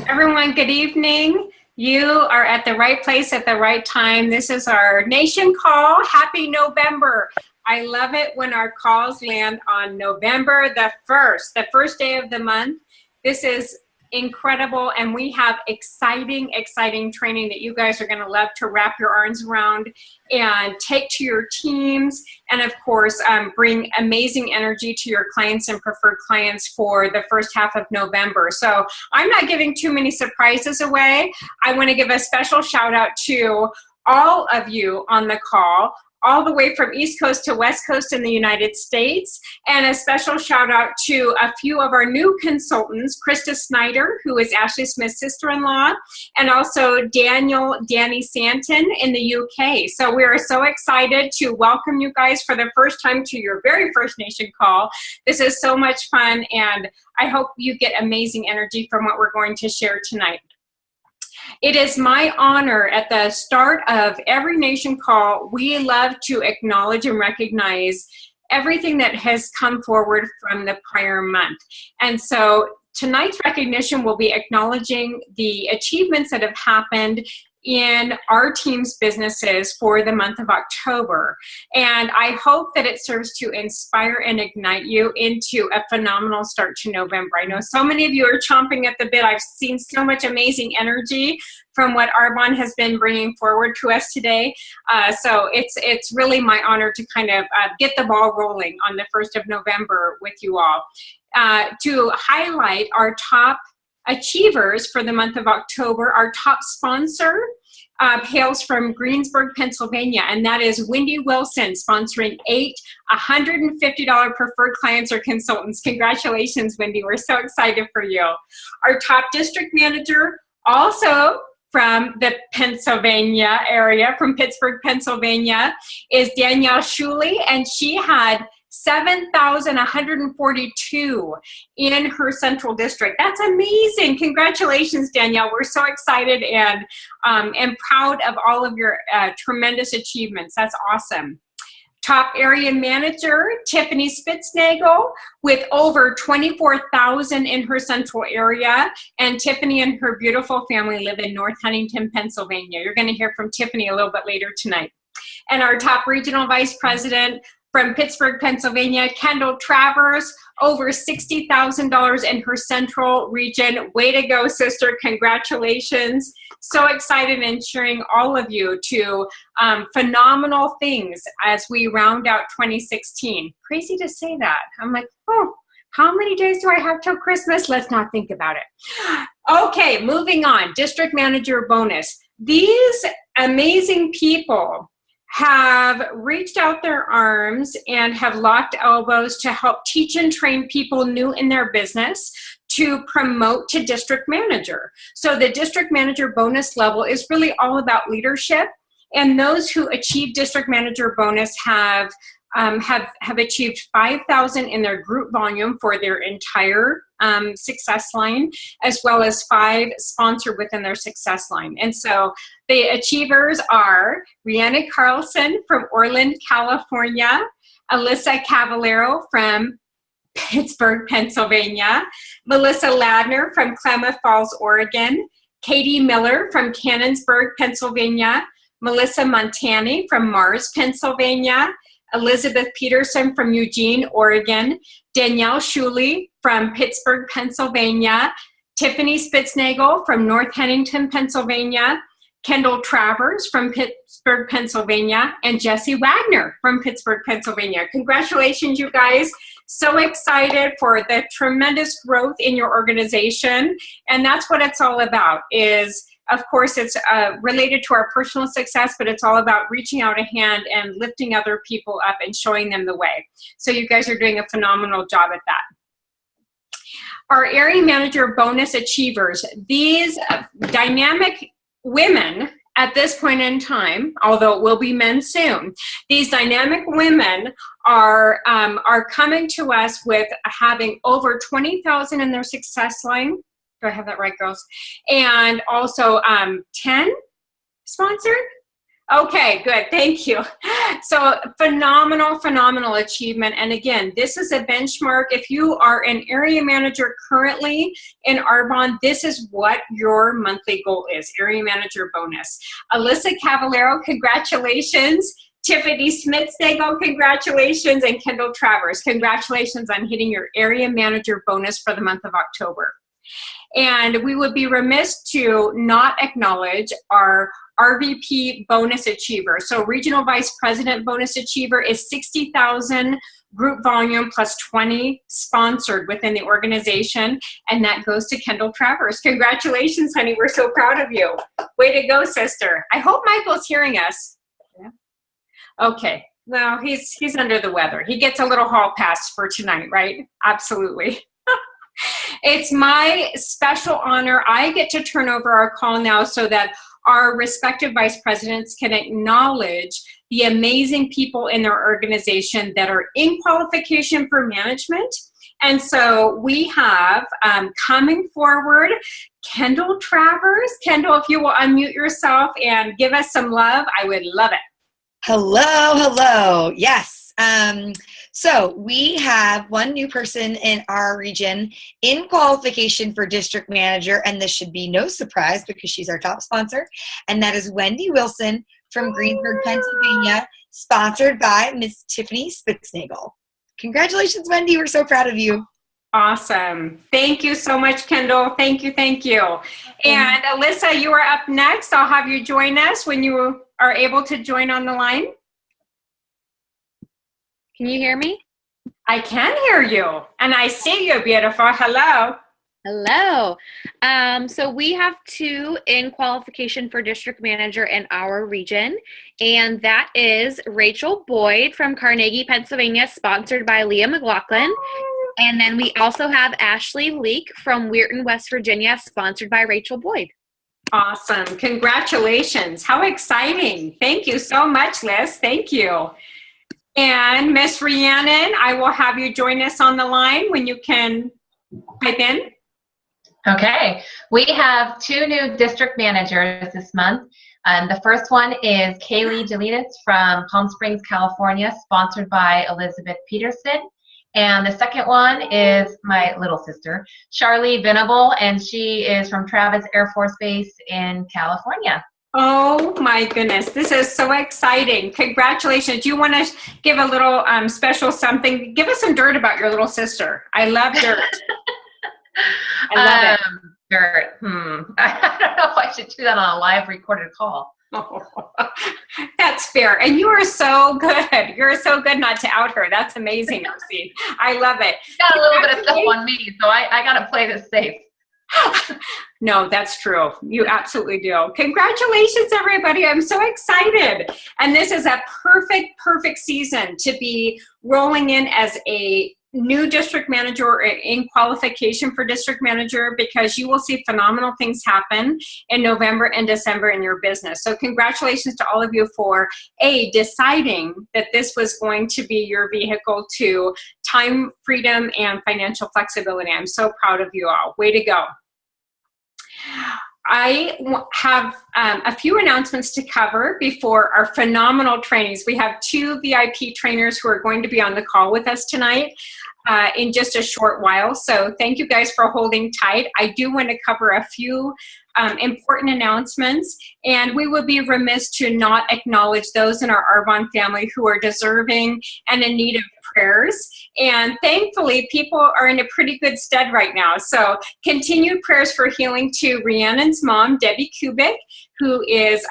Everyone, good evening. You are at the right place at the right time. This is our Nation Call. Happy November. I love it when our calls land on November the 1st day of the month. This is incredible, and we have exciting training that you guys are going to love to wrap your arms around and take to your teams, and of course bring amazing energy to your clients and preferred clients for the first half of November. So I'm not giving too many surprises away. I want to give a special shout out to all of you on the call, all the way from East Coast to West Coast in the United States. And a special shout out to a few of our new consultants, Krista Snyder, who is Ashley Smith's sister-in-law, and also Danny Santon in the UK. So we are so excited to welcome you guys for the first time to your very first Nation Call. This is so much fun, and I hope you get amazing energy from what we're going to share tonight. It is my honor at the start of every Nation Call, we love to acknowledge and recognize everything that has come forward from the prior month. And so tonight's recognition will be acknowledging the achievements that have happened in our team's businesses for the month of October. And I hope that it serves to inspire and ignite you into a phenomenal start to November. I know so many of you are chomping at the bit. I've seen so much amazing energy from what Arbonne has been bringing forward to us today. So it's really my honor to kind of get the ball rolling on the 1st of November with you all. To highlight our top achievers for the month of October, our top sponsor hails from Greensburg, Pennsylvania, and that is Wendy Wilson, sponsoring 8 $150 preferred clients or consultants. Congratulations, Wendy. We're so excited for you. Our top district manager, also from the Pennsylvania area, from Pittsburgh, Pennsylvania, is Danielle Schuley, and she had 7,142 in her central district. That's amazing. Congratulations, Danielle. We're so excited and proud of all of your tremendous achievements. That's awesome. Top area manager, Tiffany Spitznagel, with over 24,000 in her central area. And Tiffany and her beautiful family live in North Huntington, Pennsylvania. You're going to hear from Tiffany a little bit later tonight. And our top regional vice president, from Pittsburgh, Pennsylvania, Kendall Travers, over $60,000 in her central region. Way to go, sister. Congratulations. So excited and cheering all of you to phenomenal things as we round out 2016. Crazy to say that. I'm like, oh, how many days do I have till Christmas? Let's not think about it. Okay, moving on. District manager bonus. These amazing people have reached out their arms and have locked elbows to help teach and train people new in their business to promote to district manager. So the district manager bonus level is really all about leadership, and those who achieve district manager bonus have achieved 5,000 in their group volume for their entire success line, as well as 5 sponsored within their success line. And so the achievers are Rihanna Carlson from Orland, California, Alyssa Cavallero from Pittsburgh, Pennsylvania, Melissa Ladner from Klamath Falls, Oregon, Katie Miller from Canonsburg, Pennsylvania, Melissa Montani from Mars, Pennsylvania, Elizabeth Peterson from Eugene, Oregon, Danielle Schuley from Pittsburgh, Pennsylvania, Tiffany Spitznagel from North Huntington, Pennsylvania, Kendall Travers from Pittsburgh, Pennsylvania, and Jesse Wagner from Pittsburgh, Pennsylvania. Congratulations, you guys. So excited for the tremendous growth in your organization. And that's what it's all about is, of course, it's related to our personal success, but it's all about reaching out a hand and lifting other people up and showing them the way. So you guys are doing a phenomenal job at that. Our area manager bonus achievers, these dynamic women at this point in time, although it will be men soon, these dynamic women are coming to us with having over 20,000 in their success line. Do I have that right, girls? And also 10 sponsored. Okay, good. Thank you. So phenomenal, phenomenal achievement. And again, this is a benchmark. If you are an area manager currently in Arbonne, this is what your monthly goal is, area manager bonus. Alyssa Cavallero, congratulations. Tiffany Spitznagel, congratulations. And Kendall Travers, congratulations on hitting your area manager bonus for the month of October. And we would be remiss to not acknowledge our RVP bonus achiever. So regional vice president bonus achiever is 60,000 group volume plus 20 sponsored within the organization. And that goes to Kendall Travers. Congratulations, honey. We're so proud of you. Way to go, sister. I hope Michael's hearing us. Yeah. Okay. Well, he's under the weather. He gets a little hall pass for tonight, right? Absolutely. It's my special honor. I get to turn over our call now so that our respective vice presidents can acknowledge the amazing people in their organization that are in qualification for management. And so we have coming forward, Kendall Travers. Kendall, if you will unmute yourself and give us some love, I would love it. Hello. Yes. So we have one new person in our region in qualification for district manager, and this should be no surprise because she's our top sponsor, and that is Wendy Wilson from Greensburg, Pennsylvania, sponsored by Miss Tiffany Spitznagel. Congratulations, Wendy. We're so proud of you. Awesome. Thank you so much, Kendall. Thank you. And Alyssa, you are up next. I'll have you join us when you are able to join on the line. Can you hear me? I can hear you, and I see you, beautiful. Hello. Hello. So we have two in qualification for district manager in our region, and that is Rachel Boyd from Carnegie, Pennsylvania, sponsored by Leah McLaughlin. And then we also have Ashley Leak from Weirton, West Virginia, sponsored by Rachel Boyd. Awesome. Congratulations. How exciting. Thank you so much, Liz. Thank you. And Miss Rhiannon, I will have you join us on the line when you can type in. Okay, we have two new district managers this month. The first one is Kaylee Delitas from Palm Springs, California, sponsored by Elizabeth Peterson. And the second one is my little sister, Charlie Venable, and she is from Travis Air Force Base in California. Oh my goodness, this is so exciting. Congratulations. Do you want to give a little special something? Give us some dirt about your little sister. I love dirt. I love it. Dirt. I don't know if I should do that on a live recorded call. Oh, that's fair. And you are so good. You're so good not to out her. That's amazing, Mercy. I love it. Got a little bit of stuff on me, so I got to play this safe. No, that's true. You absolutely do. Congratulations, everybody. I'm so excited. And this is a perfect season to be rolling in as a new district manager or in qualification for district manager, because you will see phenomenal things happen in November and December in your business. So congratulations to all of you for deciding that this was going to be your vehicle to time freedom and financial flexibility. I'm so proud of you all. Way to go. I have a few announcements to cover before our phenomenal trainings. We have two VIP trainers who are going to be on the call with us tonight in just a short while. So thank you guys for holding tight. I do want to cover a few important announcements, and we would be remiss to not acknowledge those in our Arbonne family who are deserving and in need of prayers. And thankfully, people are in a pretty good stead right now. So continued prayers for healing to Rhiannon's mom, Debbie Kubik, who is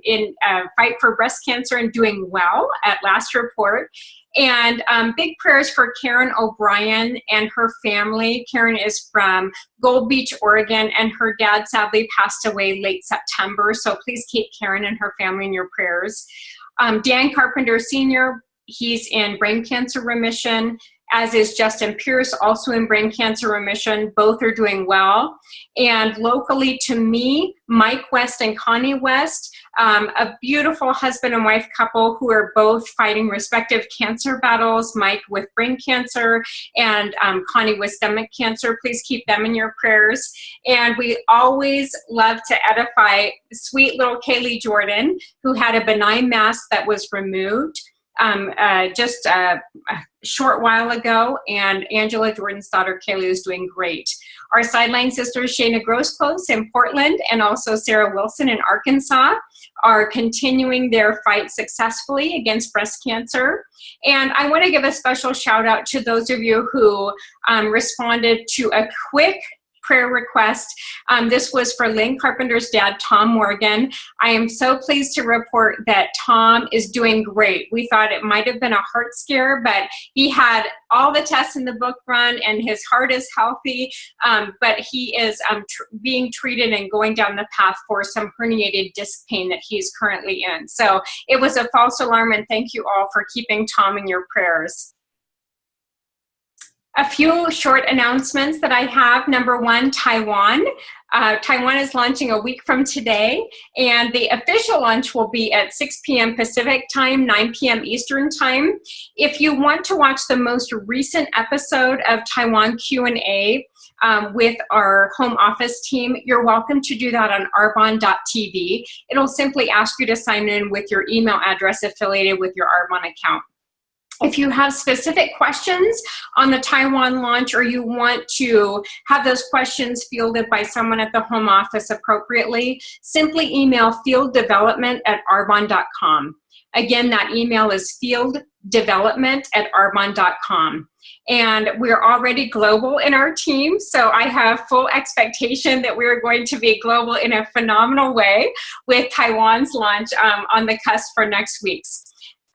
in a fight for breast cancer and doing well at last report. And big prayers for Karen O'Brien and her family. Karen is from Gold Beach, Oregon, and her dad sadly passed away late September. So please keep Karen and her family in your prayers. Dan Carpenter Sr., he's in brain cancer remission, as is Justin Pierce, also in brain cancer remission. Both are doing well. And locally to me, Mike West and Connie West, a beautiful husband and wife couple who are both fighting respective cancer battles, Mike with brain cancer and Connie with stomach cancer. Please keep them in your prayers. And we always love to edify sweet little Kaylee Jordan, who had a benign mass that was removed just a short while ago, and Angela Jordan's daughter Kaylee is doing great. Our sideline sisters Shayna Grossclose in Portland and also Sarah Wilson in Arkansas are continuing their fight successfully against breast cancer. And I want to give a special shout out to those of you who responded to a quick prayer request. This was for Lynn Carpenter's dad, Tom Morgan. I am so pleased to report that Tom is doing great. We thought it might have been a heart scare, but he had all the tests in the book run and his heart is healthy, but he is being treated and going down the path for some herniated disc pain that he's currently in. So it was a false alarm, and thank you all for keeping Tom in your prayers. A few short announcements that I have. Number one, Taiwan. Taiwan is launching a week from today, and the official launch will be at 6 p.m. Pacific time, 9 p.m. Eastern time. If you want to watch the most recent episode of Taiwan Q&A with our home office team, you're welcome to do that on arbonne.tv. It'll simply ask you to sign in with your email address affiliated with your Arbonne account. If you have specific questions on the Taiwan launch, or you want to have those questions fielded by someone at the home office appropriately, simply email fielddevelopment@arbonne.com. Again, that email is fielddevelopment@arbonne.com. And we're already global in our team, so I have full expectation that we're going to be global in a phenomenal way with Taiwan's launch on the cusp for next week's.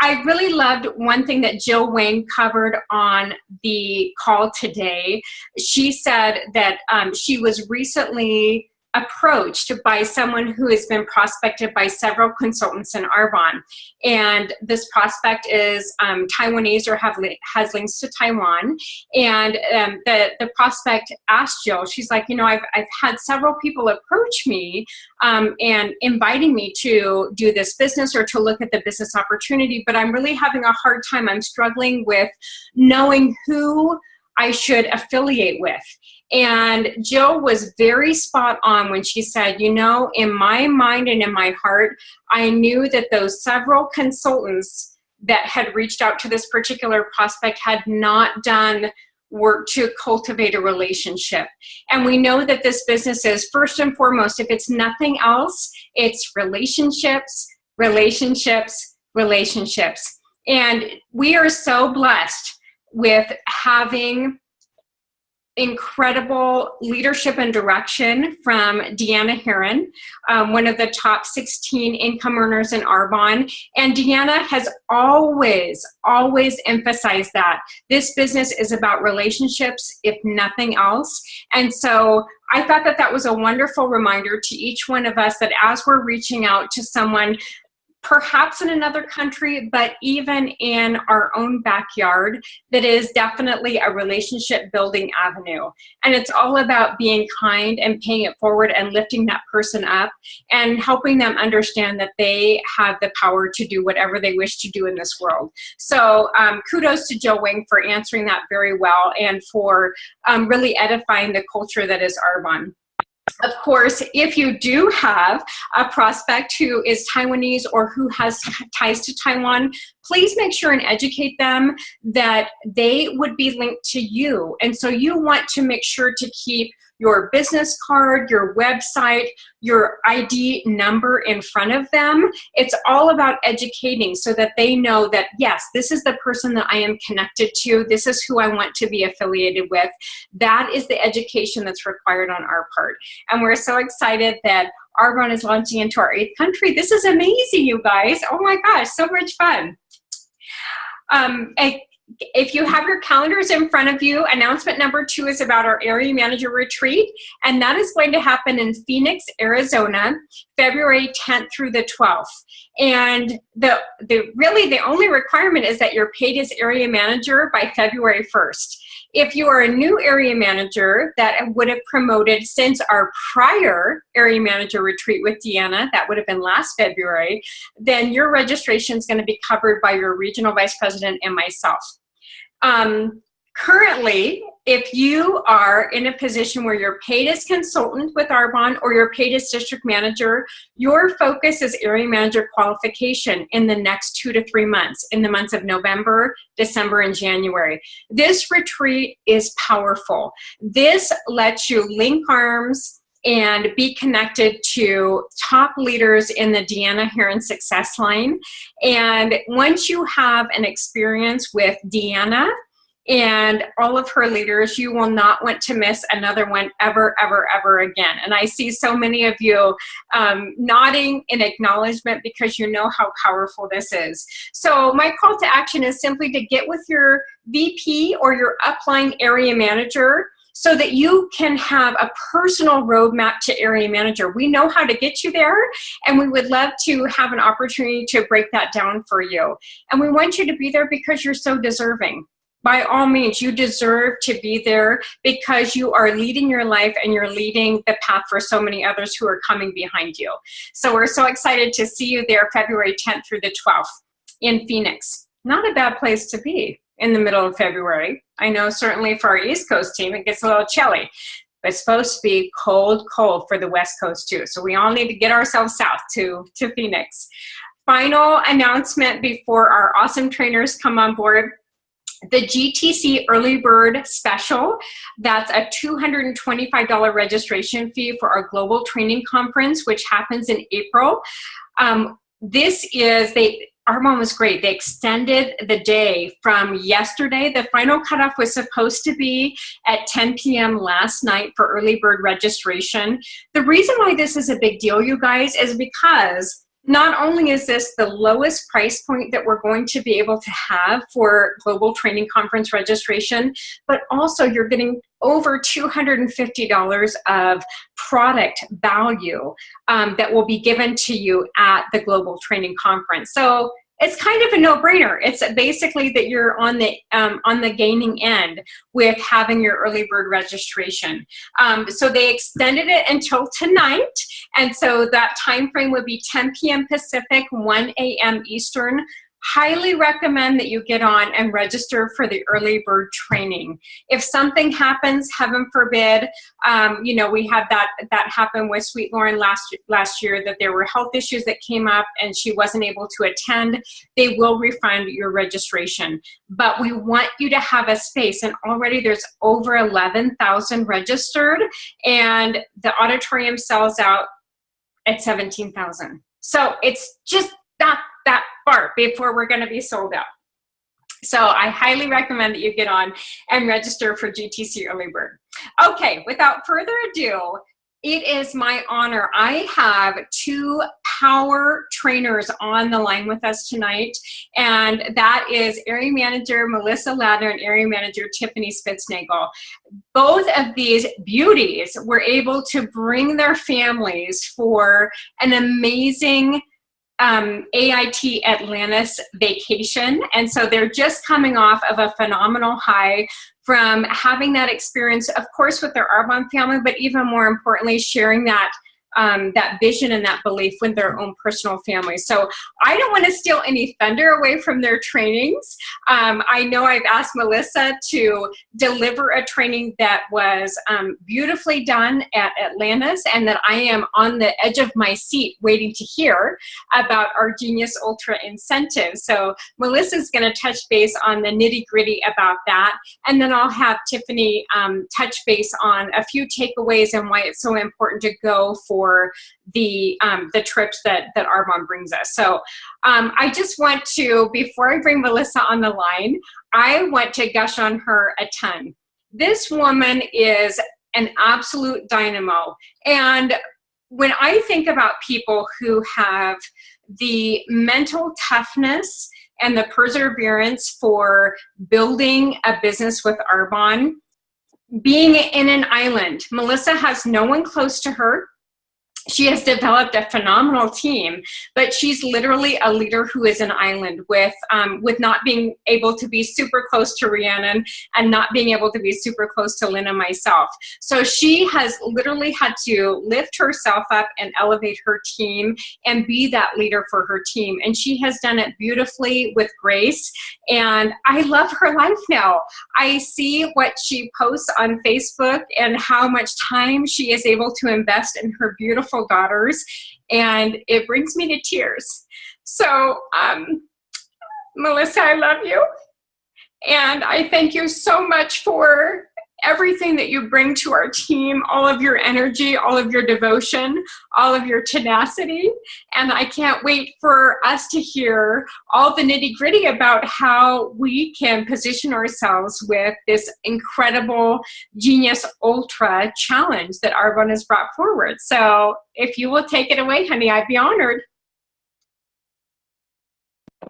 I really loved one thing that Jill Wang covered on the call today. She said that she was recently approached by someone who has been prospected by several consultants in Arbonne. And this prospect is Taiwanese or has links to Taiwan. And the prospect asked Jill, she's like, you know, I've had several people approach me and inviting me to do this business or to look at the business opportunity, but I'm really having a hard time. I'm struggling with knowing who I should affiliate with. And Jill was very spot on when she said, you know, in my mind and in my heart, I knew that those several consultants that had reached out to this particular prospect had not done work to cultivate a relationship. And we know that this business is, first and foremost, if it's nothing else, it's relationships, relationships, relationships. And we are so blessed with having incredible leadership and direction from Deanna Heron, one of the top 16 income earners in Arbonne. And Deanna has always emphasized that this business is about relationships, if nothing else. And so I thought that that was a wonderful reminder to each one of us that as we're reaching out to someone, perhaps in another country, but even in our own backyard, that is definitely a relationship building avenue. And it's all about being kind and paying it forward and lifting that person up and helping them understand that they have the power to do whatever they wish to do in this world. So kudos to Jill Wing for answering that very well and for really edifying the culture that is Arbonne. Of course, if you do have a prospect who is Taiwanese or who has ties to Taiwan, please make sure and educate them that they would be linked to you. And so you want to make sure to keep your business card, your website, your ID number in front of them. It's all about educating so that they know that, yes, this is the person that I am connected to. This is who I want to be affiliated with. That is the education that's required on our part. And we're so excited that Arbonne is launching into our 8th country. This is amazing, you guys. Oh my gosh, so much fun. If you have your calendars in front of you, announcement number 2 is about our area manager retreat, and that is going to happen in Phoenix, Arizona, February 10th through the 12th. And really the only requirement is that you're paid as area manager by February 1st. If you are a new area manager that would have promoted since our prior area manager retreat with Deanna, that would have been last February, then your registration is going to be covered by your regional vice president and myself. Currently, if you are in a position where you're paid as consultant with Arbonne or you're paid as district manager, your focus is area manager qualification in the next 2 to 3 months, in the months of November, December, and January. This retreat is powerful. This lets you link arms and be connected to top leaders in the Deanna Heron success line. And once you have an experience with Deanna and all of her leaders, you will not want to miss another one ever, ever, ever again. And I see so many of you nodding in acknowledgement because you know how powerful this is. So my call to action is simply to get with your VP or your upline area manager so that you can have a personal roadmap to area manager. We know how to get you there, and we would love to have an opportunity to break that down for you. And we want you to be there because you're so deserving. By all means, you deserve to be there because you are leading your life and you're leading the path for so many others who are coming behind you. So we're so excited to see you there February 10th through the 12th in Phoenix. Not a bad place to be in the middle of February. I know certainly for our East Coast team, it gets a little chilly. But it's supposed to be cold, cold for the West Coast too. So we all need to get ourselves south to Phoenix. Final announcement before our awesome trainers come on board. The GTC Early Bird Special, that's a $225 registration fee for our Global Training Conference, which happens in April. Arbonne was great. They extended the day from yesterday. The final cutoff was supposed to be at 10 p.m. last night for early bird registration. The reason why this is a big deal, you guys, is because not only is this the lowest price point that we're going to be able to have for Global Training Conference registration, but also you're getting over $250 of product value that will be given to you at the Global Training Conference. So it's kind of a no-brainer. It's basically that you're on the gaining end with having your early bird registration. So they extended it until tonight, and so that time frame would be 10 p.m. Pacific, 1 a.m. Eastern. Highly recommend that you get on and register for the early bird training. If something happens, heaven forbid, we had that happen with Sweet Lauren last year, that there were health issues that came up and she wasn't able to attend, they will refund your registration. But we want you to have a space, and already there's over 11,000 registered, and the auditorium sells out at 17,000. So it's just not that far before we're going to be sold out. So I highly recommend that you get on and register for GTC Early Bird. Okay, without further ado, it is my honor. I have two power trainers on the line with us tonight, and that is Area Manager Melissa Ladner and Area Manager Tiffany Spitznagel. Both of these beauties were able to bring their families for an amazing AIT Atlantis vacation, and so they're just coming off of a phenomenal high from having that experience, of course, with their Arbonne family, but even more importantly, sharing that vision and that belief with their own personal family. So I don't want to steal any thunder away from their trainings. I know I've asked Melissa to deliver a training that was beautifully done at Atlantis, and that I am on the edge of my seat waiting to hear about our Genius Ultra incentive. So Melissa's going to touch base on the nitty-gritty about that, and then I'll have Tiffany touch base on a few takeaways and why it's so important to go for the trips that Arbonne brings us. So I just want to, before I bring Melissa on the line, I want to gush on her a ton. This woman is an absolute dynamo. And when I think about people who have the mental toughness and the perseverance for building a business with Arbonne, being in an island, Melissa has no one close to her. she has developed a phenomenal team, but she's literally a leader who is an island with not being able to be super close to Rhiannon and not being able to be super close to Lynn and myself. So she has literally had to lift herself up and elevate her team and be that leader for her team. And she has done it beautifully with grace. And I love her life now. I see what she posts on Facebook and how much time she is able to invest in her beautiful daughters, and it brings me to tears. So, Melissa, I love you, and I thank you so much for everything that you bring to our team, all of your energy, all of your devotion, all of your tenacity, and I can't wait for us to hear all the nitty-gritty about how we can position ourselves with this incredible Genius Ultra challenge that Arbonne has brought forward. So if you will take it away, honey, I'd be honored.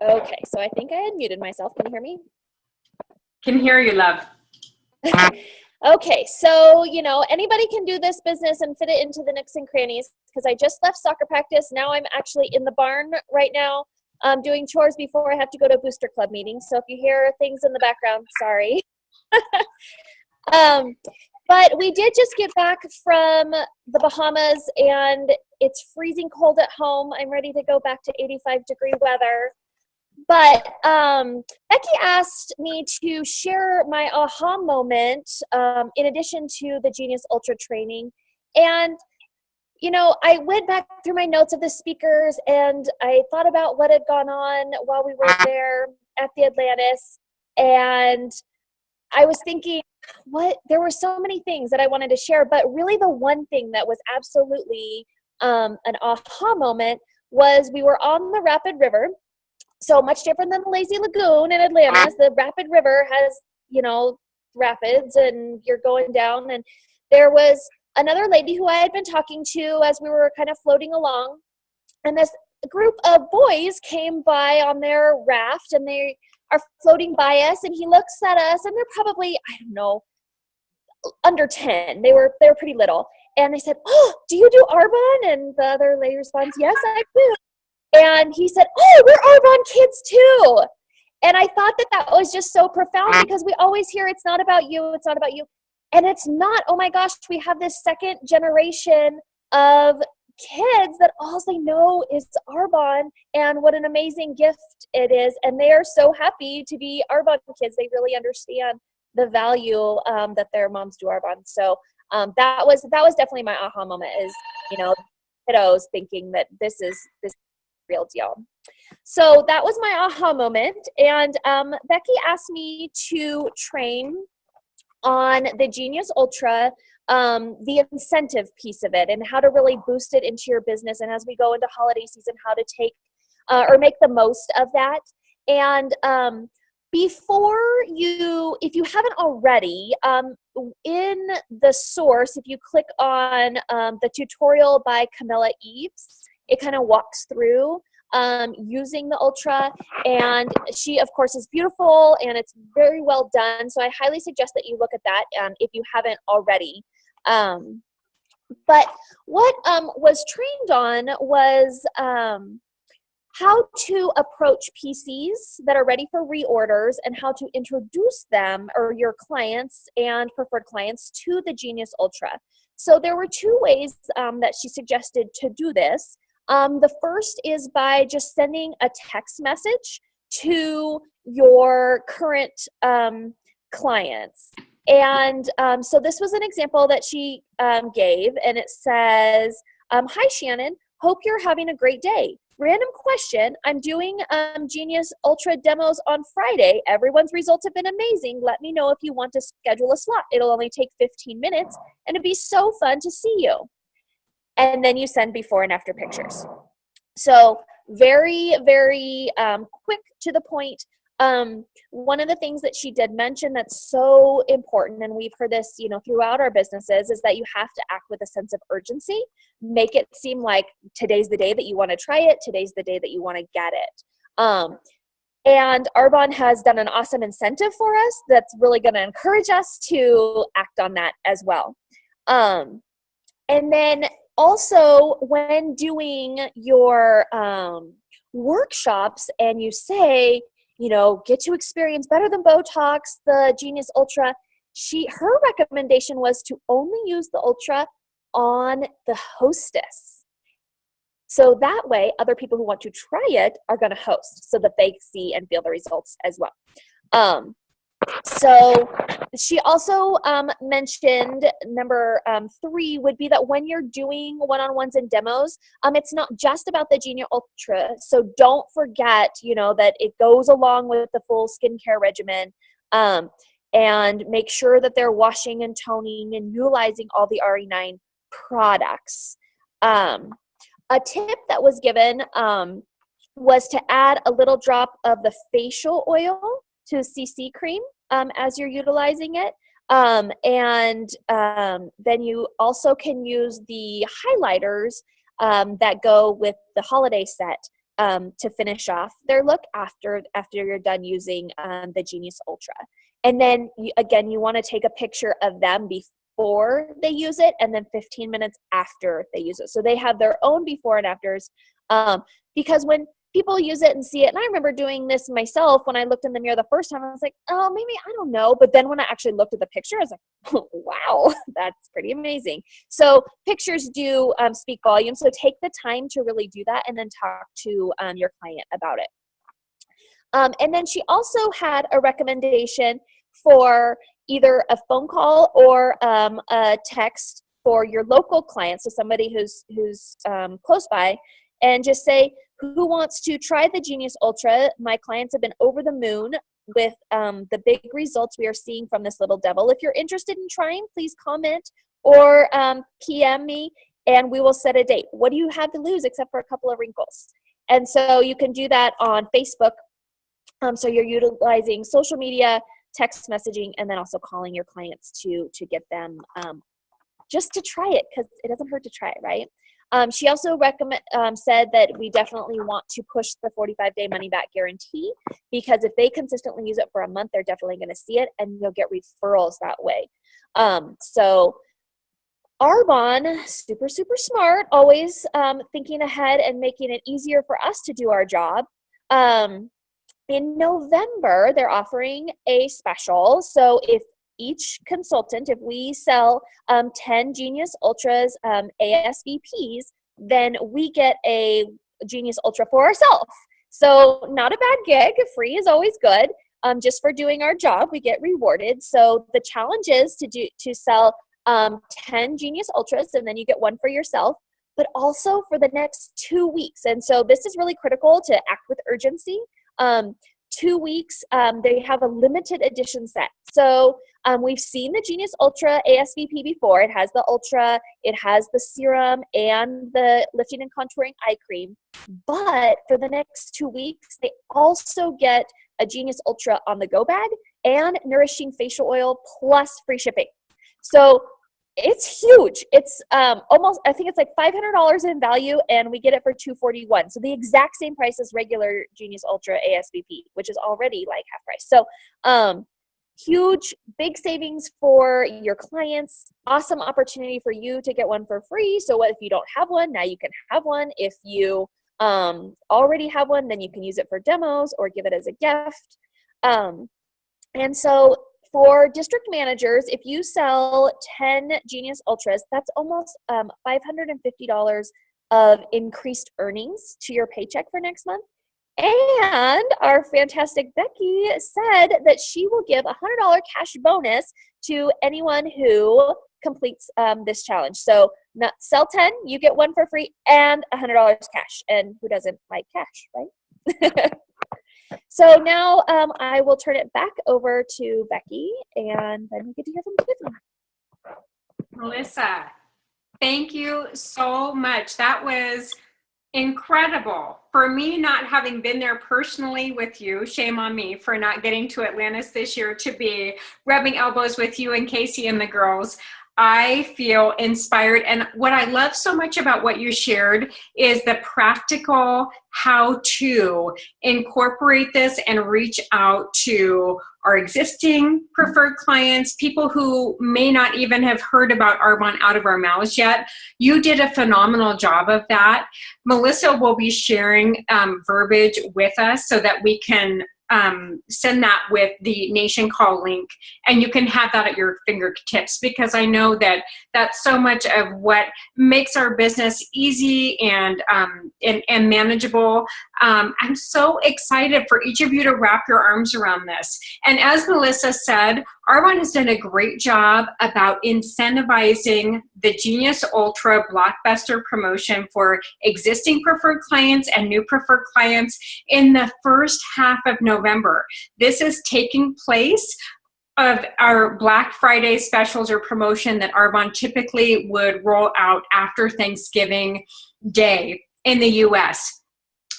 Okay, so I think I had muted myself. Can you hear me? Can hear you, love. Okay, so, anybody can do this business and fit it into the nooks and crannies, because I just left soccer practice. Now I'm actually in the barn right now doing chores before I have to go to a booster club meeting. So if you hear things in the background, sorry. But we did just get back from the Bahamas, and it's freezing cold at home. I'm ready to go back to 85-degree weather. But Becky asked me to share my aha moment in addition to the Genius Ultra training. And, I went back through my notes of the speakers, and I thought about what had gone on while we were there at the Atlantis. And I was thinking, there were so many things that I wanted to share, but really the one thing that was absolutely an aha moment was we were on the Rapid River. So much different than the Lazy Lagoon in Atlantis. The Rapid River has, rapids, and you're going down. And there was another lady who I had been talking to as we were kind of floating along. And this group of boys came by on their raft, and they are floating by us. And he looks at us, and they're probably, I don't know, under 10. They were pretty little. And they said, "Oh, do you do Arbonne?" And the other lady responds, "Yes, I do." And he said, "Oh, we're Arbonne kids too." And I thought that was just so profound, because we always hear it's not about you, it's not about you. And it's not. Oh my gosh, we have this second generation of kids that all they know is Arbonne, and what an amazing gift it is. And they are so happy to be Arbonne kids. They really understand the value that their moms do Arbonne. So that was definitely my aha moment, is, kiddos thinking that this is real deal. So that was my aha moment. And Becky asked me to train on the Genius Ultra, the incentive piece of it, and how to really boost it into your business. And as we go into holiday season, how to take or make the most of that. And if you haven't already, in the source, if you click on the tutorial by Camilla Eves, it kind of walks through using the Ultra, and she, of course, is beautiful, and it's very well done. So I highly suggest that you look at that if you haven't already. But what was trained on was how to approach PCs that are ready for reorders, and how to introduce them, or your clients and preferred clients, to the Genius Ultra. So there were two ways that she suggested to do this. The first is by just sending a text message to your current clients. And so this was an example that she gave, and it says, "Hi, Shannon. Hope you're having a great day. Random question. I'm doing Genius Ultra demos on Friday. Everyone's results have been amazing. Let me know if you want to schedule a slot. It'll only take 15 minutes, and it'd be so fun to see you." And then you send before and after pictures. So very, very quick to the point. One of the things that she did mention that's so important, and we've heard this, throughout our businesses, is that you have to act with a sense of urgency. Make it seem like today's the day that you want to try it. Today's the day that you want to get it. And Arbonne has done an awesome incentive for us that's really going to encourage us to act on that as well. And then Also, when doing your workshops and you say, get to experience better than Botox, the Genius Ultra, her recommendation was to only use the Ultra on the hostess. So that way, other people who want to try it are going to host so that they see and feel the results as well. So she also mentioned number 3 would be that when you're doing one-on-ones and demos, it's not just about the Genius Ultra. So don't forget, that it goes along with the full skincare regimen, and make sure that they're washing and toning and utilizing all the RE9 products. A tip that was given was to add a little drop of the facial oil to CC cream as you're utilizing it. Then you also can use the highlighters that go with the holiday set to finish off their look after you're done using the Genius Ultra. And then again, you want to take a picture of them before they use it and then 15 minutes after they use it. So they have their own before and afters, because when people use it and see it, and I remember doing this myself when I looked in the mirror the first time, I was like, oh, maybe, I don't know. But then when I actually looked at the picture, I was like, oh, wow, that's pretty amazing. So pictures do speak volumes. So take the time to really do that and then talk to your client about it. And then she also had a recommendation for either a phone call or a text for your local client, so somebody who's close by, and just say, who wants to try the Genius Ultra? My clients have been over the moon with the big results we are seeing from this little devil. If you're interested in trying, please comment or PM me, and we will set a date. What do you have to lose except for a couple of wrinkles? And so you can do that on Facebook. So you're utilizing social media, text messaging, and then also calling your clients to get them just to try it, because it doesn't hurt to try it, right? She also said that we definitely want to push the 45-day money-back guarantee, because if they consistently use it for a month, they're definitely going to see it, and you'll get referrals that way. So Arbonne, super, super smart, always thinking ahead and making it easier for us to do our job. In November, they're offering a special. So if each consultant, if we sell 10 Genius Ultras ASVPs, then we get a Genius Ultra for ourselves. So not a bad gig. Free is always good. Just for doing our job, we get rewarded. So the challenge is to sell 10 Genius Ultras, and then you get one for yourself, but also for the next 2 weeks. And so this is really critical to act with urgency. 2 weeks, they have a limited edition set. So we've seen the Genius Ultra ASVP before. It has the Ultra, it has the serum, and the lifting and contouring eye cream. But for the next 2 weeks, they also get a Genius Ultra on the go bag and nourishing facial oil plus free shipping. So it's huge. It's almost, I think it's like $500 in value, and we get it for $241. So the exact same price as regular Genius Ultra ASVP, which is already like half price. So huge, big savings for your clients. Awesome opportunity for you to get one for free. So what if you don't have one? Now you can have one. If you already have one, then you can use it for demos or give it as a gift. And so for district managers, if you sell 10 Genius Ultras, that's almost $550 of increased earnings to your paycheck for next month. And our fantastic Becky said that she will give a $100 cash bonus to anyone who completes this challenge. So sell 10, you get one for free and $100 cash. And who doesn't like cash, right? So now I will turn it back over to Becky, and then we get to hear from Tiffany. Melissa, thank you so much. That was incredible. For me, not having been there personally with you, shame on me for not getting to Atlantis this year to be rubbing elbows with you and Casey and the girls. I feel inspired. And what I love so much about what you shared is the practical how to incorporate this and reach out to our existing preferred clients, people who may not even have heard about Arbonne out of our mouths yet. You did a phenomenal job of that. Melissa will be sharing verbiage with us so that we can send that with the NationCall link, and you can have that at your fingertips, because I know that that's so much of what makes our business easy and manageable. I'm so excited for each of you to wrap your arms around this. And as Melissa said, Arbonne has done a great job about incentivizing the Genius Ultra Blockbuster promotion for existing preferred clients and new preferred clients in the first half of November. This is taking place of our Black Friday specials or promotion that Arbonne typically would roll out after Thanksgiving Day in the US.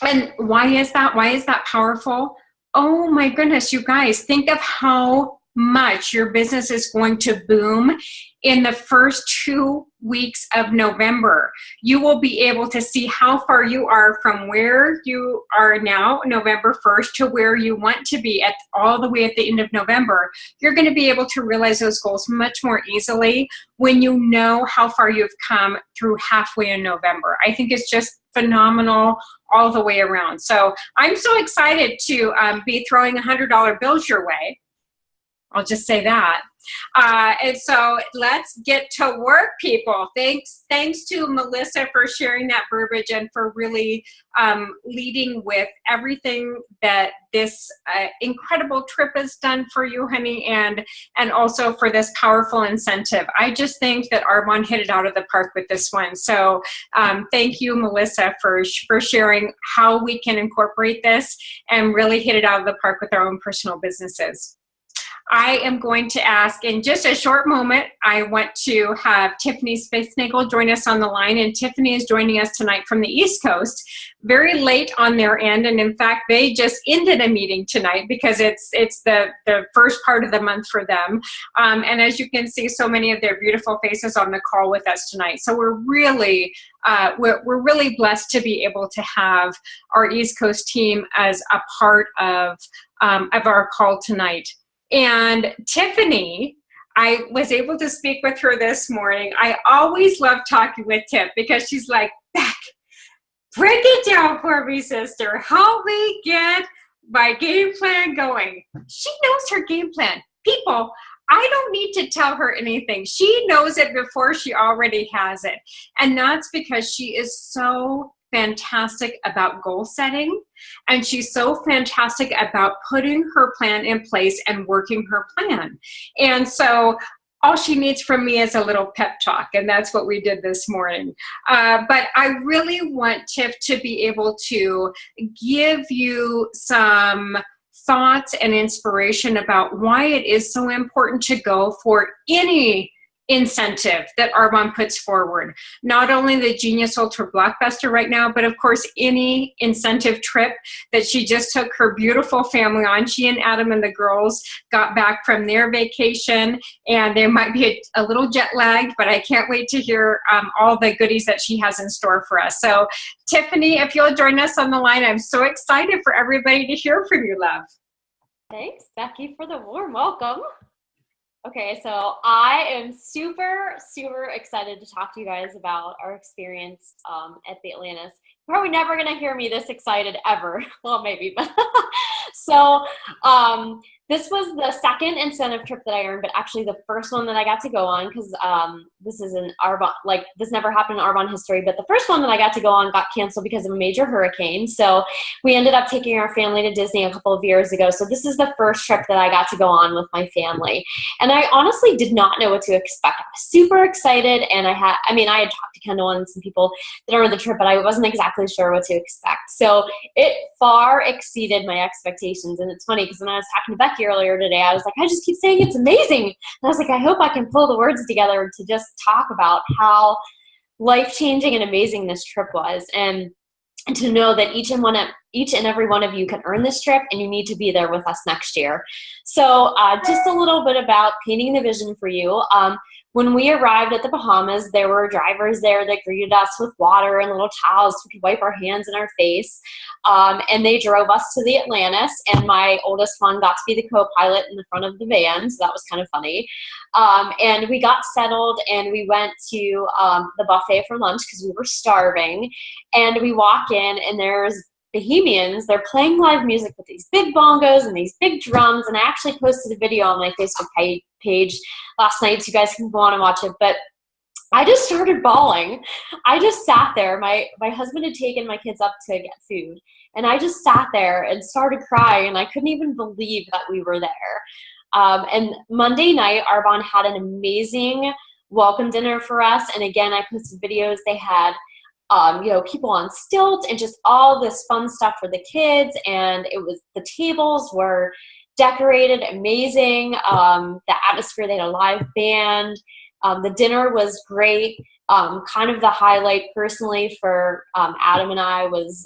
And why is that? Why is that powerful? Oh my goodness, you guys, think of how much your business is going to boom in the first 2 weeks of November. You will be able to see how far you are from where you are now, November 1st, to where you want to be at all the way at the end of November. You're going to be able to realize those goals much more easily when you know how far you've come through halfway in November. I think it's just phenomenal all the way around. So I'm so excited to be throwing $100 bills your way. I'll just say that. And so let's get to work, people. Thanks to Melissa for sharing that verbiage and for really leading with everything that this incredible trip has done for you, honey, and also for this powerful incentive. I just think that Arbonne hit it out of the park with this one. So thank you, Melissa, for sharing how we can incorporate this and really hit it out of the park with our own personal businesses. I am going to ask in just a short moment, I want to have Tiffany Spitznagel join us on the line, and Tiffany is joining us tonight from the East Coast, very late on their end, and in fact, they just ended a meeting tonight because it's the first part of the month for them, and as you can see, so many of their beautiful faces on the call with us tonight. So we're really blessed to be able to have our East Coast team as a part of our call tonight. And Tiffany, I was able to speak with her this morning. I always love talking with Tiff because she's like, Beck, break it down for me, sister. Help me get my game plan going. She knows her game plan. People, I don't need to tell her anything. She knows it before she already has it. And that's because she is so fantastic about goal setting, and she's so fantastic about putting her plan in place and working her plan. And so all she needs from me is a little pep talk, and that's what we did this morning. But I really want Tiff to be able to give you some thoughts and inspiration about why it is so important to go for any incentive that Arbonne puts forward. Not only the Genius Ultra Blockbuster right now, but of course any incentive trip that she just took her beautiful family on. She and Adam and the girls got back from their vacation, and they might be a little jet lagged, but I can't wait to hear all the goodies that she has in store for us. So Tiffany, if you'll join us on the line, I'm so excited for everybody to hear from you, love. Thanks, Becky, for the warm welcome. Okay, so I am super, super excited to talk to you guys about our experience at the Atlantis. You're probably never going to hear me this excited ever. Well, maybe, but so this was the second incentive trip that I earned, but actually the first one that I got to go on, because this is an Arbonne, like this never happened in Arbonne history, but the first one that I got to go on got canceled because of a major hurricane. So we ended up taking our family to Disney a couple of years ago. So this is the first trip that I got to go on with my family. And I honestly did not know what to expect. I was super excited, and I had talked to Kendall and some people that are on the trip, but I wasn't exactly sure what to expect. So it far exceeded my expectations. And it's funny because when I was talking to Becky earlier today, I was like, I just keep saying it's amazing. And I was like, I hope I can pull the words together to just talk about how life-changing and amazing this trip was. And to know that each and every one of you can earn this trip, and you need to be there with us next year. So just a little bit about painting the vision for you. when we arrived at the Bahamas, there were drivers there that greeted us with water and little towels so we could wipe our hands and our face. And they drove us to the Atlantis, and my oldest one got to be the co-pilot in the front of the van, so that was kind of funny. And we got settled, and we went to the buffet for lunch because we were starving. And we walk in, and there's Bohemians. They're playing live music with these big bongos and these big drums. And I actually posted a video on my Facebook page last night, so you guys can go on and watch it. But I just started bawling. I just sat there. My husband had taken my kids up to get food, and I just sat there and started crying, and I couldn't even believe that we were there. And Monday night, Arbonne had an amazing welcome dinner for us. And again, I posted videos. They had people on stilts and just all this fun stuff for the kids. And the tables were decorated amazing. The atmosphere, they had a live band. The dinner was great. Kind of the highlight personally for Adam and I was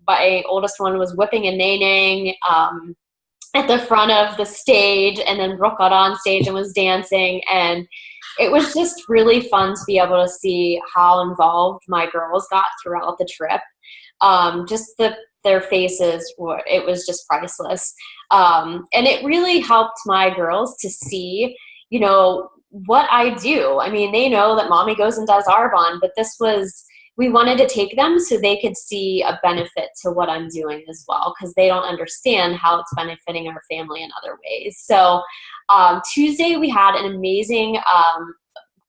my oldest one was whipping and neighing at the front of the stage, and then Brooke got on stage and was dancing, and it was just really fun to be able to see how involved my girls got throughout the trip. Their faces, it was just priceless. And it really helped my girls to see, what I do. I mean, they know that mommy goes and does Arbonne, but we wanted to take them so they could see a benefit to what I'm doing as well, because they don't understand how it's benefiting our family in other ways. So Tuesday we had an amazing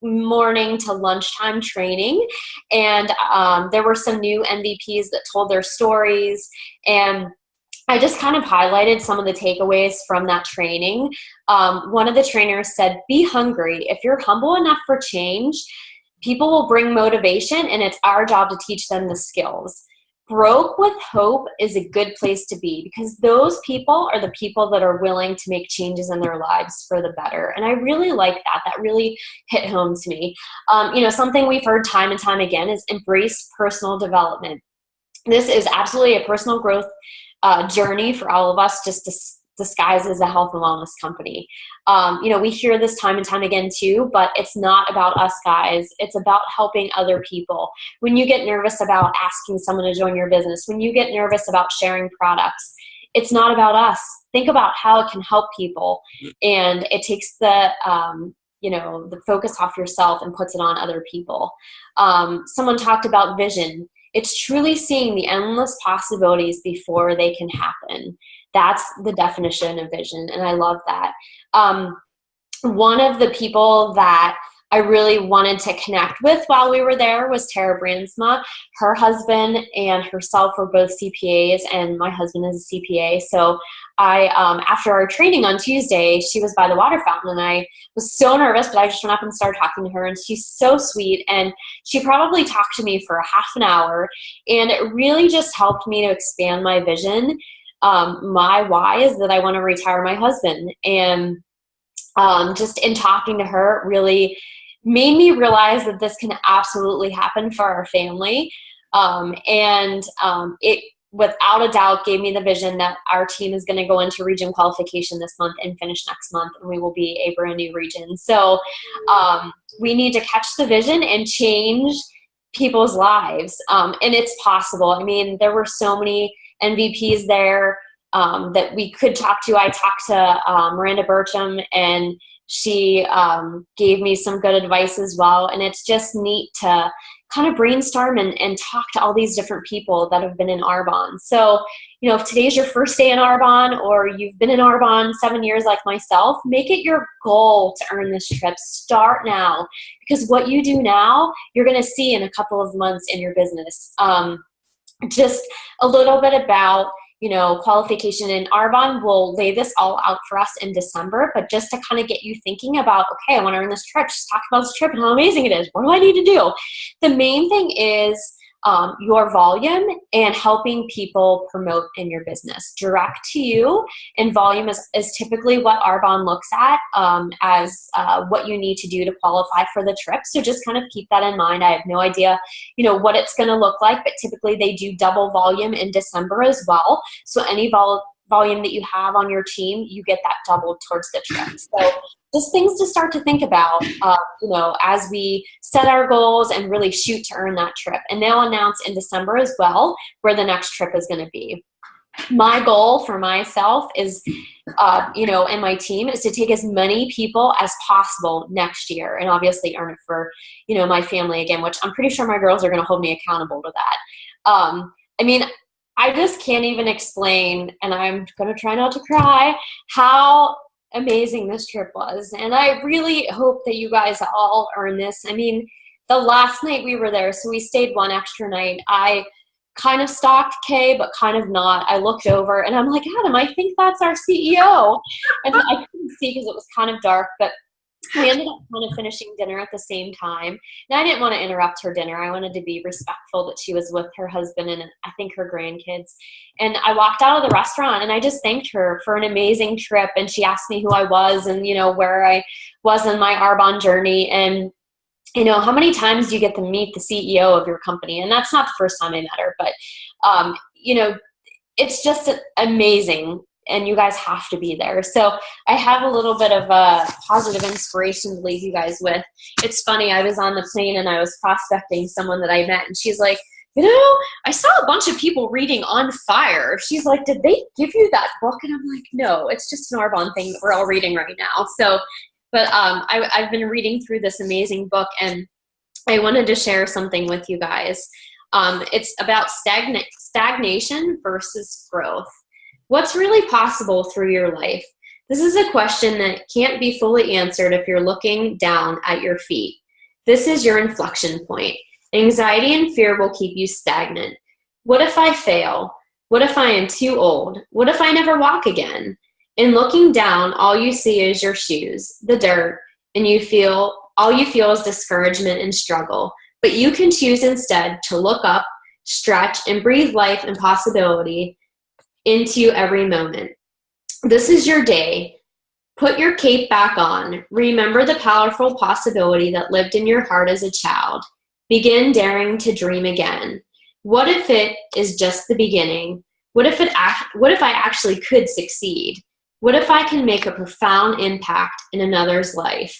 morning to lunchtime training, and there were some new MVPs that told their stories, and I just kind of highlighted some of the takeaways from that training. One of the trainers said, be hungry. If you're humble enough for change, people will bring motivation, and it's our job to teach them the skills. Broke with hope is a good place to be, because those people are the people that are willing to make changes in their lives for the better. And I really like that. That really hit home to me. Something we've heard time and time again is embrace personal development. This is absolutely a personal growth journey for all of us, just disguised as a health and wellness company. We hear this time and time again too, but it's not about us guys. It's about helping other people. When you get nervous about asking someone to join your business, when you get nervous about sharing products, it's not about us. Think about how it can help people. And it takes the focus off yourself and puts it on other people. Someone talked about vision. It's truly seeing the endless possibilities before they can happen. That's the definition of vision, and I love that. One of the people that I really wanted to connect with while we were there was Tara Brandsma. Her husband and herself were both CPAs, and my husband is a CPA. So after our training on Tuesday, she was by the water fountain, and I was so nervous, but I just went up and started talking to her, and she's so sweet. And she probably talked to me for a half an hour, and it really just helped me to expand my vision. My why is that I want to retire my husband. And just in talking to her, really made me realize that this can absolutely happen for our family. It, without a doubt, gave me the vision that our team is going to go into region qualification this month and finish next month, and we will be a brand new region. So we need to catch the vision and change people's lives. And it's possible. I mean, there were so many MVPs there that we could talk to. I talked to Miranda Burcham, and she gave me some good advice as well. And it's just neat to kind of brainstorm and talk to all these different people that have been in Arbonne. So, if today's your first day in Arbonne, or you've been in Arbonne 7 years like myself, make it your goal to earn this trip. Start now, because what you do now, you're going to see in a couple of months in your business. Just a little bit about qualification in Arbonne. We'll lay this all out for us in December, but just to kind of get you thinking about, okay, I want to earn this trip, just talk about this trip and how amazing it is. What do I need to do? The main thing is your volume and helping people promote in your business. Direct to you and volume is typically what Arbonne looks at as what you need to do to qualify for the trip. So just kind of keep that in mind. I have no idea, what it's going to look like, but typically they do double volume in December as well. So any volume that you have on your team, you get that doubled towards the trip. So just things to start to think about, as we set our goals and really shoot to earn that trip. And they'll announce in December as well where the next trip is going to be. My goal for myself is, and my team is to take as many people as possible next year and obviously earn it for, my family again, which I'm pretty sure my girls are going to hold me accountable to that. I just can't even explain, and I'm going to try not to cry, how amazing this trip was. And I really hope that you guys all earn this. The last night we were there, so we stayed one extra night. I kind of stalked Kay, but kind of not. I looked over and I'm like, Adam, I think that's our CEO. And I couldn't see because it was kind of dark, but we ended up kind of finishing dinner at the same time. And I didn't want to interrupt her dinner. I wanted to be respectful that she was with her husband and I think her grandkids. And I walked out of the restaurant and I just thanked her for an amazing trip. And she asked me who I was and, where I was in my Arbonne journey. And how many times do you get to meet the CEO of your company? And that's not the first time I met her, but, it's just amazing. And you guys have to be there. So I have a little bit of a positive inspiration to leave you guys with. It's funny. I was on the plane and I was prospecting someone that I met and she's like, I saw a bunch of people reading On Fire. She's like, did they give you that book? And I'm like, no, it's just an Arbonne thing that we're all reading right now. So, but I've been reading through this amazing book and I wanted to share something with you guys. It's about stagnation versus growth. What's really possible through your life? This is a question that can't be fully answered if you're looking down at your feet. This is your inflection point. Anxiety and fear will keep you stagnant. What if I fail? What if I am too old? What if I never walk again? In looking down, all you see is your shoes, the dirt, and all you feel is discouragement and struggle. But you can choose instead to look up, stretch, and breathe life and possibility into every moment. This is your day. Put your cape back on. Remember the powerful possibility that lived in your heart as a child. Begin daring to dream again. What if it is just the beginning? What if I actually could succeed? What if I can make a profound impact in another's life?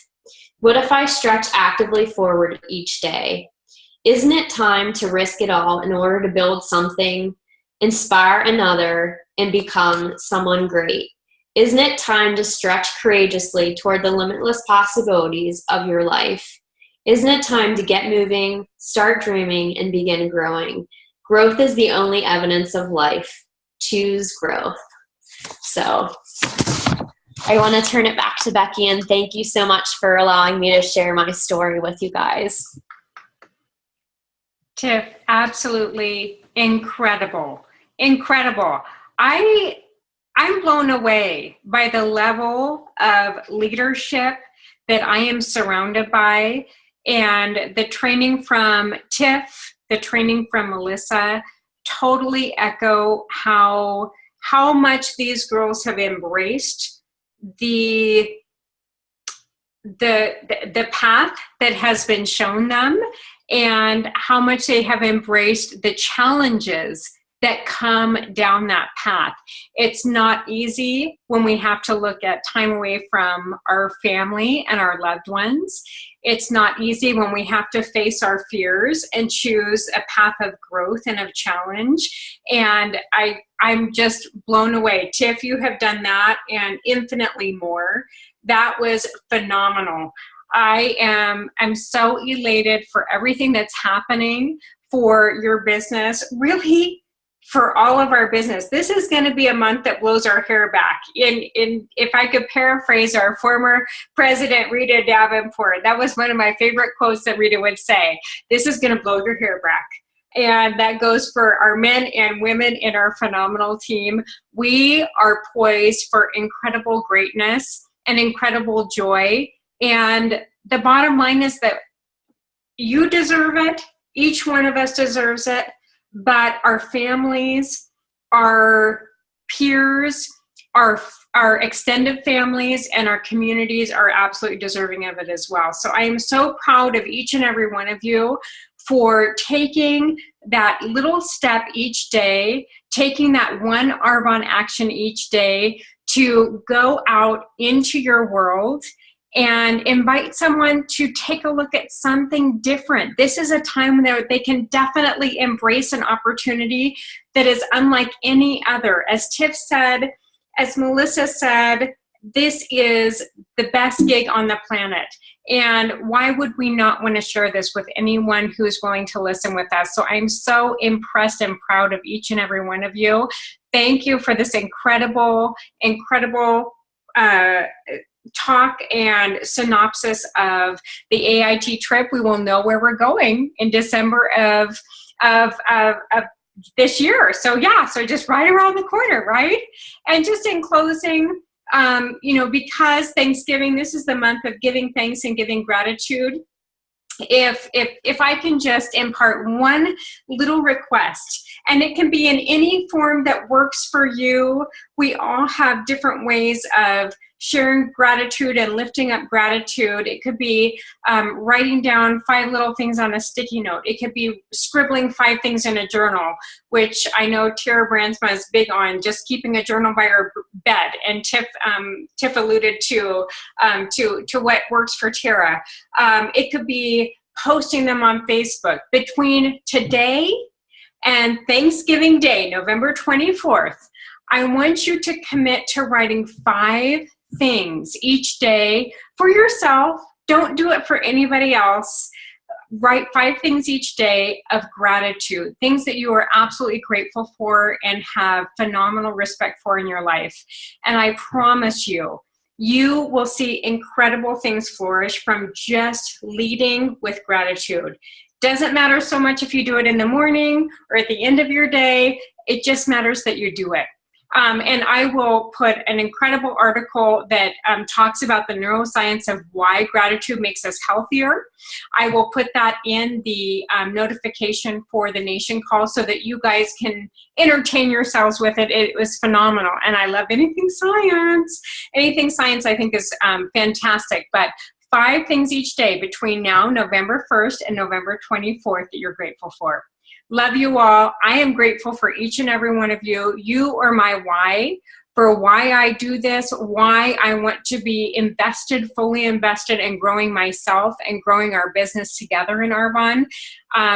What if I stretch actively forward each day? Isn't it time to risk it all in order to build something, inspire another, and become someone great? Isn't it time to stretch courageously toward the limitless possibilities of your life? Isn't it time to get moving, start dreaming, and begin growing? Growth is the only evidence of life. Choose growth. So I want to turn it back to Becky, and thank you so much for allowing me to share my story with you guys. Tiff, absolutely incredible. Incredible. I'm blown away by the level of leadership that I am surrounded by, and the training from Tiff, the training from Melissa totally echo how much these girls have embraced the path that has been shown them, and how much they have embraced the challenges that come down that path. It's not easy when we have to look at time away from our family and our loved ones. It's not easy when we have to face our fears and choose a path of growth and of challenge. And I'm just blown away. Tiff, you have done that and infinitely more. That was phenomenal. I'm so elated for everything that's happening for your business, really for all of our business. This is going to be a month that blows our hair back. If I could paraphrase our former president, Rita Davenport, that was one of my favorite quotes that Rita would say. This is going to blow your hair back. And that goes for our men and women in our phenomenal team. We are poised for incredible greatness and incredible joy. And the bottom line is that you deserve it. Each one of us deserves it. But our families, our peers, our extended families, and our communities are absolutely deserving of it as well. So I am so proud of each and every one of you for taking that little step each day, taking that one Arbonne action each day to go out into your world and invite someone to take a look at something different. This is a time where they can definitely embrace an opportunity that is unlike any other. As Tiff said, as Melissa said, this is the best gig on the planet. And why would we not want to share this with anyone who is willing to listen with us? So I'm so impressed and proud of each and every one of you. Thank you for this incredible talk and synopsis of the AIT trip. We will know where we're going in December of this year. So yeah, so just right around the corner, right? And just in closing, because Thanksgiving, this is the month of giving thanks and giving gratitude. If I can just impart one little request, and it can be in any form that works for you. We all have different ways of sharing gratitude and lifting up gratitude. It could be writing down 5 little things on a sticky note. It could be scribbling 5 things in a journal, which I know Tara Brandsma is big on, just keeping a journal by her bed. And Tiff alluded to what works for Tara. It could be posting them on Facebook. Between today and Thanksgiving Day, November 24th, I want you to commit to writing 5 things each day for yourself. Don't do it for anybody else. Write 5 things each day of gratitude, things that you are absolutely grateful for and have phenomenal respect for in your life. And I promise you, you will see incredible things flourish from just leading with gratitude. Doesn't matter so much if you do it in the morning or at the end of your day. It just matters that you do it. And I will put an incredible article that talks about the neuroscience of why gratitude makes us healthier. I will put that in the notification for the NationCall so that you guys can entertain yourselves with it. It was phenomenal. And I love anything science. Anything science I think is fantastic. But 5 things each day between now, November 1st and November 24th that you're grateful for. Love you all. I am grateful for each and every one of you. You are my why, for why I do this, why I want to be invested, fully invested in growing myself and growing our business together in Arbonne.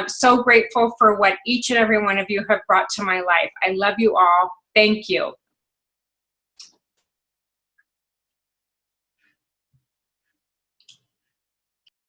So grateful for what each and every one of you have brought to my life. I love you all. Thank you.